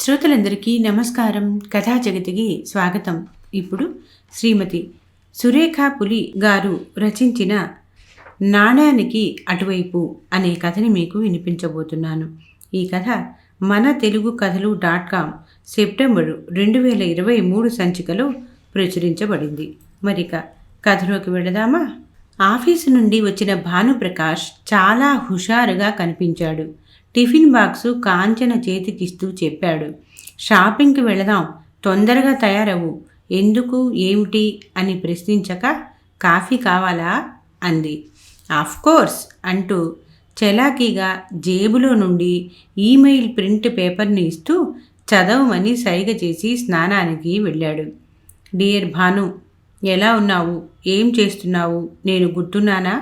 శ్రోతలందరికీ నమస్కారం. కథా జగతికి స్వాగతం. ఇప్పుడు శ్రీమతి సురేఖ పులి గారు రచించిన నాణానికి అటువైపు అనే కథని మీకు వినిపించబోతున్నాను. ఈ కథ మన తెలుగు కథలు .com సెప్టెంబరు 2023 సంచికలో ప్రచురించబడింది. మరిక కథలోకి వెళదామా? ఆఫీసు నుండి వచ్చిన భానుప్రకాష్ చాలా హుషారుగా కనిపించాడు. టిఫిన్ బాక్సు కాంచన చేతికిస్తూ చెప్పాడు, షాపింగ్కి వెళదాం, తొందరగా తయారవు. ఎందుకు, ఏమిటి అని ప్రశ్నించక, కాఫీ కావాలా అంది. ఆఫ్కోర్స్ అంటూ చలాకీగా జేబులో నుండి ఈమెయిల్ ప్రింట్ పేపర్ని ఇస్తూ చదవమని సైగ చేసి స్నానానికి వెళ్ళాడు. డియర్ భాను, ఎలా ఉన్నావు? ఏం చేస్తున్నావు? నేను గుర్తున్నానా?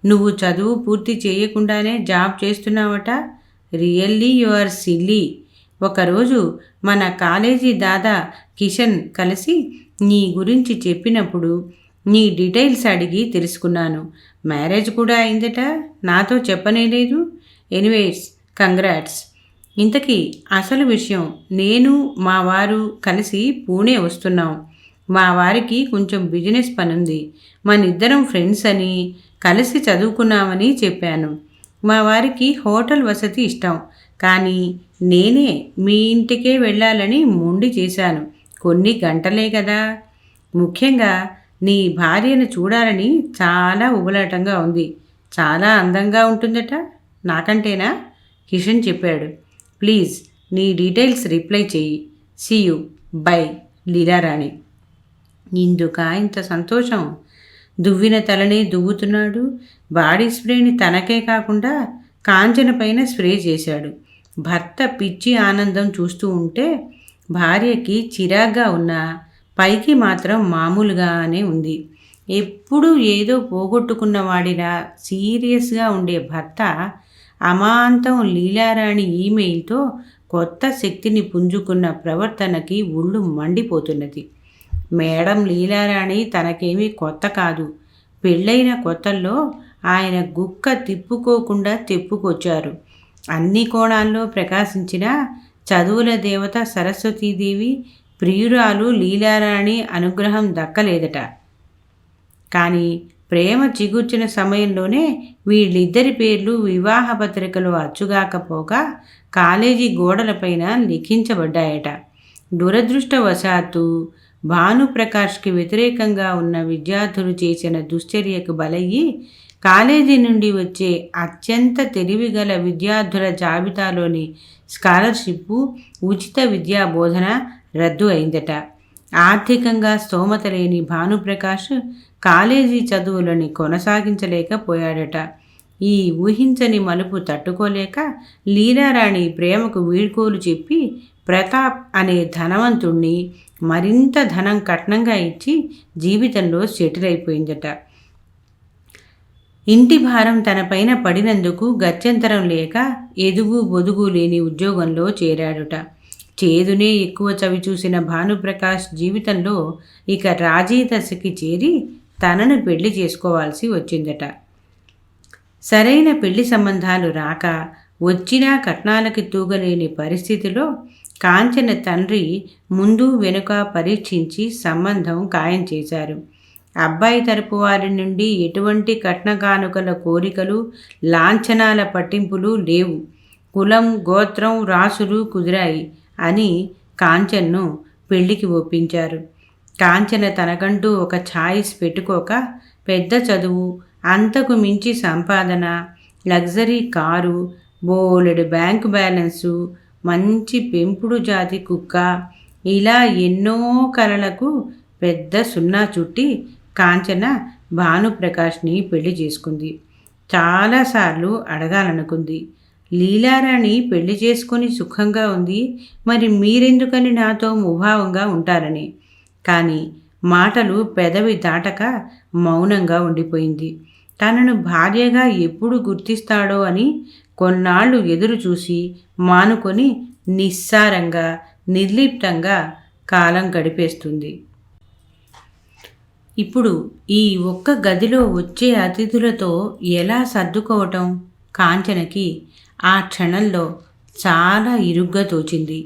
నువ్వు చదువు పూర్తి చేయకుండానే జాబ్ చేస్తున్నావట. Really you are silly. ఒకరోజు మన కాలేజీ దాదా కిషన్ కలిసి నీ గురించి చెప్పినప్పుడు నీ డీటెయిల్స్ అడిగి తెలుసుకున్నాను. మ్యారేజ్ కూడా అయిందట, నాతో చెప్పనేలేదు. Anyways, congrats. ఇంతకీ అసలు విషయం, నేను మా వారు కలిసి పూణే వస్తున్నాం. మా వారికి కొంచెం బిజినెస్ పనుంది. మనిద్దరం ఫ్రెండ్స్ అని, కలిసి చదువుకున్నామని చెప్పాను. మా వారికి హోటల్ వసతి ఇష్టం, కానీ నేనే మీ ఇంటికే వెళ్ళాలని మొండి చేశాను. కొన్ని గంటలే కదా. ముఖ్యంగా నీ భార్యను చూడాలని చాలా ఉబలాటంగా ఉంది. చాలా అందంగా ఉంటుందట. నాకంటేనా? కిషన్ చెప్పాడు. ప్లీజ్ నీ డీటెయిల్స్ రిప్లై చెయ్యి. See you, bye. లీలారాణి. ఇందుక ఇంత సంతోషం? దువ్విన తలనే దువ్వుతున్నాడు. బాడీ స్ప్రేని తనకే కాకుండా కాంచన పైన స్ప్రే చేశాడు. భర్త పిచ్చి ఆనందం చూస్తూ ఉంటే భార్యకి చిరాగ్గా ఉన్నా పైకి మాత్రం మామూలుగానే ఉంది. ఎప్పుడూ ఏదో పోగొట్టుకున్న వాడిలా సీరియస్గా ఉండే భర్త అమాంతం లీలారాణి ఈమెయిల్తో కొత్త శక్తిని పుంజుకున్న ప్రవర్తనకి ఒళ్ళు మండిపోతున్నది. మేడం లీలారాణి తనకేమీ కొత్త కాదు. పెళ్ళైన కొత్తల్లో ఆయన గుక్క తిప్పుకోకుండా తెప్పుకొచ్చారు. అన్ని కోణాల్లో ప్రకాశించిన చదువుల దేవత సరస్వతీదేవి ప్రియురాలు లీలారాణి అనుగ్రహం దక్కలేదట. కానీ ప్రేమ చిగుర్చిన సమయంలోనే వీళ్ళిద్దరి పేర్లు వివాహ పత్రికలు అచ్చుగాకపోగా కాలేజీ గోడలపైన లిఖించబడ్డాయట. దురదృష్టవశాత్తు భానుప్రకాష్కి వ్యతిరేకంగా ఉన్న విద్యార్థులు చేసిన దుశ్చర్యకు బలయ్యి కాలేజీ నుండి వచ్చే అత్యంత తెలివిగల విద్యార్థుల జాబితాలోని స్కాలర్షిప్పు, ఉచిత విద్యా బోధన రద్దు అయిందట. ఆర్థికంగా స్తోమత లేని భానుప్రకాష్ కాలేజీ చదువులని కొనసాగించలేకపోయాడట. ఈ ఊహించని మలుపు తట్టుకోలేక లీలారాణి ప్రేమకు వీడ్కోలు చెప్పి ప్రతాప్ అనే ధనవంతుణ్ణి మరింత ధనం కట్నంగా ఇచ్చి జీవితంలో సెటిల్ అయిపోయిందట. ఇంటి భారం తనపైన పడినందుకు గత్యంతరం లేక ఎదుగు బొదుగు లేని ఉద్యోగంలో చేరాడుట. చేదునే ఎక్కువ చవి చూసిన భానుప్రకాష్ జీవితంలో ఇక రాజీ దశకి చేరి తనను పెళ్లి చేసుకోవాల్సి వచ్చిందట. సరైన పెళ్లి సంబంధాలు రాక, వచ్చినా కట్నాలకి తూగలేని పరిస్థితిలో కాంచన తండ్రి ముందు వెనుక పరీక్షించి సంబంధం ఖాయం చేశారు. అబ్బాయి తరపు వారి నుండి ఎటువంటి కట్న కానుకల కోరికలు, లాంఛనాల పట్టింపులు లేవు. కులం, గోత్రం, రాసులు కుదిరాయి అని కాంచన్ను పెళ్లికి ఒప్పించారు. కాంచన తనకంటూ ఒక ఛాయిస్ పెట్టుకోక పెద్ద చదువు, అంతకు మించి సంపాదన, లగ్జరీ కారు, బోలెడు బ్యాంకు బ్యాలెన్సు, మంచి పెంపుడు జాతి కుక్క, ఇలా ఎన్నో కలలకు పెద్ద సున్నా చుట్టి కాంచన భానుప్రకాష్ని పెళ్లి చేసుకుంది. చాలాసార్లు అడగాలనుకుంది, లీలారాణి పెళ్లి చేసుకొని సుఖంగా ఉంది, మరి మీరెందుకని నాతో ముభావంగా ఉంటారని. కానీ మాటలు పెదవి దాటక మౌనంగా ఉండిపోయింది. తనను భార్యగా ఎప్పుడు గుర్తిస్తాడో అని కొన్నాళ్ళు ఎదురు చూసి మానుకొని నిస్సారంగా, నిర్లిప్తంగా కాలం గడిపేస్తుంది. ఇప్పుడు ఈ ఒక్క గదిలో వచ్చే అతిథులతో ఎలా సర్దుకోవటం? కాంచనకి ఆ క్షణంలో చాలా ఇరుగ్గా తోచింది.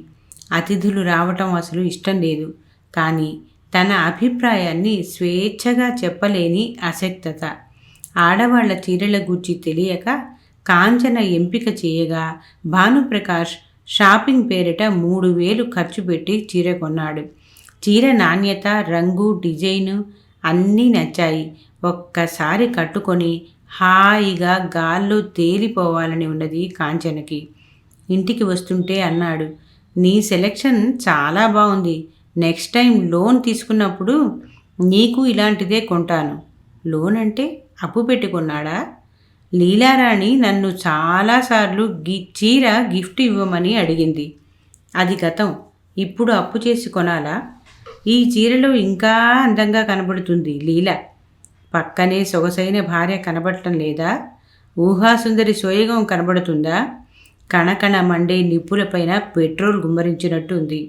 అతిథులు రావటం అసలు ఇష్టం లేదు. కానీ తన అభిప్రాయాన్ని స్వేచ్ఛగా చెప్పలేని అశక్తత. ఆడవాళ్ల చీరల గూర్చి తెలియక కాంచన ఎంపిక చేయగా భానుప్రకాష్ షాపింగ్ పేరిట 3,000 ఖర్చు పెట్టి చీర కొన్నాడు. చీర నాణ్యత, రంగు, డిజైను అన్నీ నచ్చాయి. ఒక్కసారి కట్టుకొని హాయిగా గాల్లో తేలిపోవాలని ఉన్నది కాంచనకి. ఇంటికి వస్తుంటే అన్నాడు, నీ సెలెక్షన్ చాలా బాగుంది. నెక్స్ట్ టైం లోన్ తీసుకున్నప్పుడు నీకు ఇలాంటిదే కొంటాను. లోన్ అంటే అప్పు పెట్టుకున్నాడా? లీలారాణి నన్ను చాలాసార్లు చీర గిఫ్ట్ ఇవ్వమని అడిగింది. అది గతం. ఇప్పుడు అప్పు చేసి కొనాలా? ఈ చీరలో ఇంకా అందంగా కనబడుతుంది లీల. పక్కనే సొగసైన భార్య కనబడటం లేదా? ఊహాసుందరి సోయగం కనబడుతుందా? కణకణ మండే నిప్పులపైన పెట్రోల్ గుమ్మరించినట్టు ఉంది.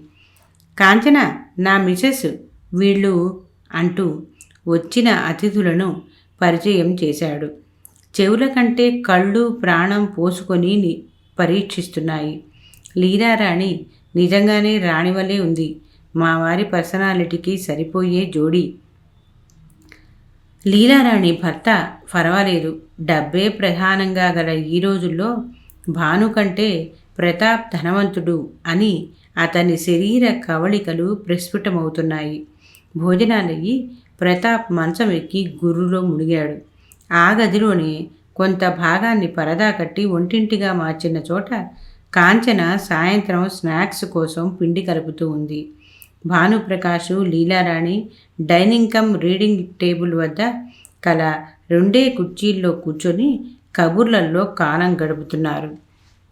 కాంచన, నా మిసెస్ వీళ్ళు అంటూ వచ్చిన అతిథులను పరిచయం చేశాడు. చెవుల కంటే కళ్ళు ప్రాణం పోసుకొని పరీక్షిస్తున్నాయి. లీలారాణి నిజంగానే రాణివలే ఉంది. మా వారి పర్సనాలిటీకి సరిపోయే జోడీ. లీలారాణి భర్త పర్వాలేదు. డబ్బే ప్రధానంగా గల ఈ రోజుల్లో భాను కంటే ప్రతాప్ ధనవంతుడు అని అతని శరీర కవళికలు ప్రస్ఫుటమవుతున్నాయి. భోజనాలయ్యి ప్రతాప్ మంచం ఎక్కి గుర్రులో మునిగాడు. ఆ గదిలోనే కొంత భాగాన్ని పరదా కట్టి ఒంటింటిగా మార్చిన చోట కాంచన సాయంత్రం స్నాక్స్ కోసం పిండి కలుపుతూ ఉంది. Bhanuprakash, Leelarani dining cum reading table వద్ద కల 2 కుర్చీల్లో కూర్చొని కబుర్లలో కాలం గడుపుతున్నారు.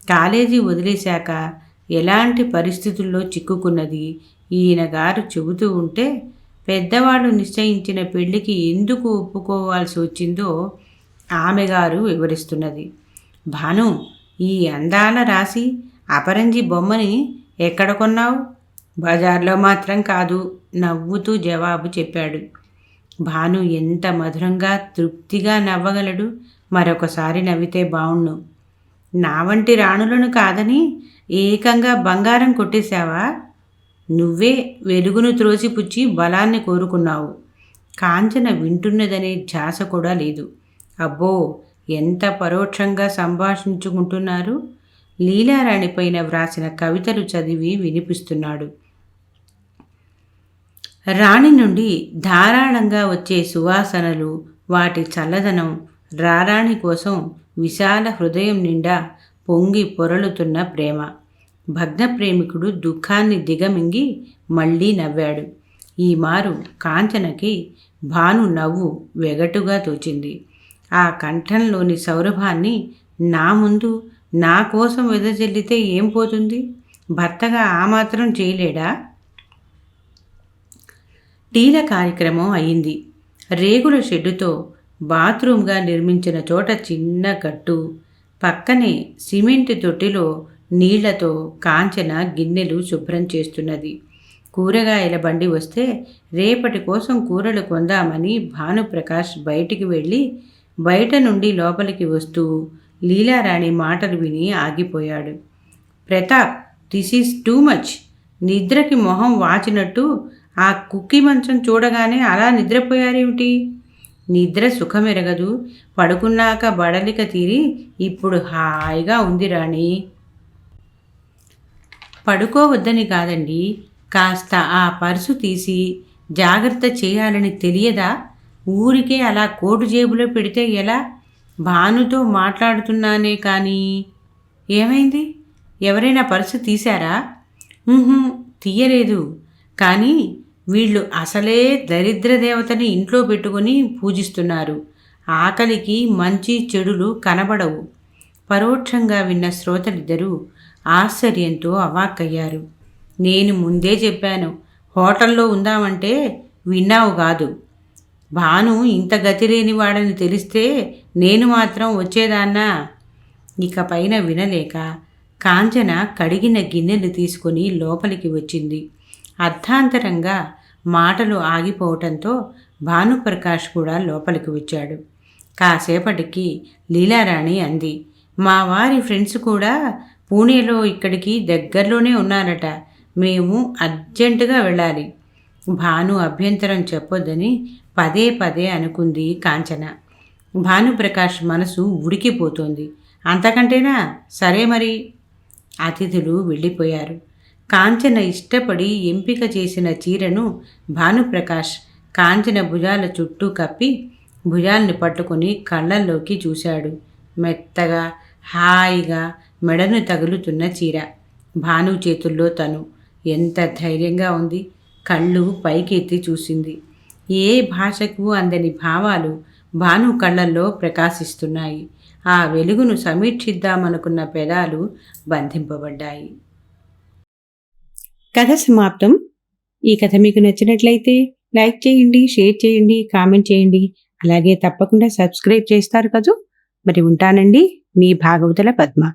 కాలేజీ వదిలేశాక ఎలాంటి పరిస్థితుల్లో చిక్కుకున్నది ఈయన గారు చెబుతూ ఉంటే పెద్దవాళ్ళు నిశ్చయించిన పెళ్లికి ఎందుకు ఒప్పుకోవాల్సి వచ్చిందో ఆమె గారు వివరిస్తున్నది. భాను, ఈ అందాల రాశి అపరంజి బొమ్మని ఎక్కడ కొన్నావు? బజార్లో మాత్రం కాదు, నవ్వుతూ జవాబు చెప్పాడు. భాను ఎంత మధురంగా తృప్తిగా నవ్వగలడు. మరొకసారి నవ్వితే బావుణ్ణు. నా వంటి రాణులను కాదని ఏకంగా బంగారం కొట్టేశావా? నువ్వే వెలుగును త్రోసిపుచ్చి బలాన్ని కోరుకున్నావు. కాంచన వింటున్నదనే ధ్యాస కూడా లేదు. అబ్బో, ఎంత పరోక్షంగా సంభాషించుకుంటున్నారు. లీలారాణిపైన వ్రాసిన కవితలు చదివి వినిపిస్తున్నాడు. రాణి నుండి ధారాళంగా వచ్చే సువాసనలు, వాటి చల్లదనం, రారాణి కోసం విశాల హృదయం నిండా పొంగి పొరలుతున్న ప్రేమ. భగ్న ప్రేమికుడు దుఃఖాన్ని దిగమింగి మళ్ళీ నవ్వాడు. ఈ మారు కాంచనకి భాను నవ్వు వెగటుగా తోచింది. ఆ కంఠంలోని సౌరభాన్ని నా ముందు నా కోసం వెదజల్లితే ఏం పోతుంది? భర్తగా ఆ మాత్రం చేయలేడా? టీల కార్యక్రమం అయింది. రేగుల షెడ్డుతో బాత్రూమ్గా నిర్మించిన చోట చిన్న గట్టు, పక్కనే సిమెంట్ తొట్టిలో నీళ్లతో కాంచన గిన్నెలు శుభ్రం చేస్తున్నది. కూరగాయల బండి వస్తే రేపటి కోసం కూరలు కొందామని భానుప్రకాష్ బయటికి వెళ్ళి బయట నుండి లోపలికి వస్తూ లీలారాణి మాటలు విని ఆగిపోయాడు. Pratap, this is too much. నిద్రకి మొహం వాచినట్టు ఆ కుక్కి మంచం చూడగానే అలా నిద్రపోయారేమిటి? నిద్ర సుఖమెరగదు. పడుకున్నాక బడలిక తీరి ఇప్పుడు హాయిగా ఉంది రాణి. పడుకోవద్దని కాదండి, కాస్త ఆ పర్సు తీసి జాగ్రత్త చేయాలని తెలియదా? ఊరికే అలా కోటు జేబులో పెడితే ఎలా? భానుతో మాట్లాడుతున్నానే కానీ. ఏమైంది? ఎవరైనా పర్సు తీశారా? తీయలేదు. కానీ వీళ్ళు అసలే దరిద్ర దేవతని ఇంట్లో పెట్టుకొని పూజిస్తున్నారు. ఆకలికి మంచి చెడులు కనబడవు. పరోక్షంగా విన్న శ్రోతలిద్దరూ ఆశ్చర్యంతో అవాక్కయ్యారు. నేను ముందే చెప్పాను, హోటల్లో ఉందామంటే విన్నావు కాదు. భాను ఇంత గతిలేని వాడని తెలిస్తే నేను మాత్రం వచ్చేదాన్నా? ఇక పైన వినలేక కాంచన కడిగిన గిన్నెలు తీసుకొని లోపలికి వచ్చింది. అర్థాంతరంగా మాటలు ఆగిపోవటంతో భానుప్రకాష్ కూడా లోపలికి వచ్చాడు. కాసేపటికి లీలారాణి అంది, మా వారి ఫ్రెండ్స్ కూడా పూణేలో ఇక్కడికి దగ్గరలోనే ఉన్నారట. మేము అర్జెంటుగా వెళ్ళాలి. భాను అభ్యంతరం చెప్పొద్దని పదే పదే అనుకుంది కాంచన. భానుప్రకాష్ మనసు ఉడికిపోతోంది. అంతకంటేనా? సరే మరి. అతిథులు వెళ్ళిపోయారు. కాంచన ఇష్టపడి ఎంపిక చేసిన చీరను భానుప్రకాష్ కాంచన భుజాల చుట్టూ కప్పి భుజాల్ని పట్టుకొని కళ్ళల్లోకి చూశాడు. మెత్తగా, హాయిగా మెడను తగులుతున్న చీర. భాను చేతుల్లో తను. ఎంత ధైర్యంగా ఉంది. కళ్ళు పైకెత్తి చూసింది. ఏ భాషకు అందని భావాలు భాను కళ్ళల్లో ప్రకాశిస్తున్నాయి. ఆ వెలుగును సమీక్షిద్దామనుకున్న పెదాలు బంధింపబడ్డాయి. కథ సమాప్తం. ఈ కథ మీకు నచ్చినట్లయితే లైక్ చేయండి, షేర్ చేయండి, కామెంట్ చేయండి. అలాగే తప్పకుండా సబ్స్క్రైబ్ చేస్తారు కదూ. మరి ఉంటానండి, మీ భాగవతుల పద్మ.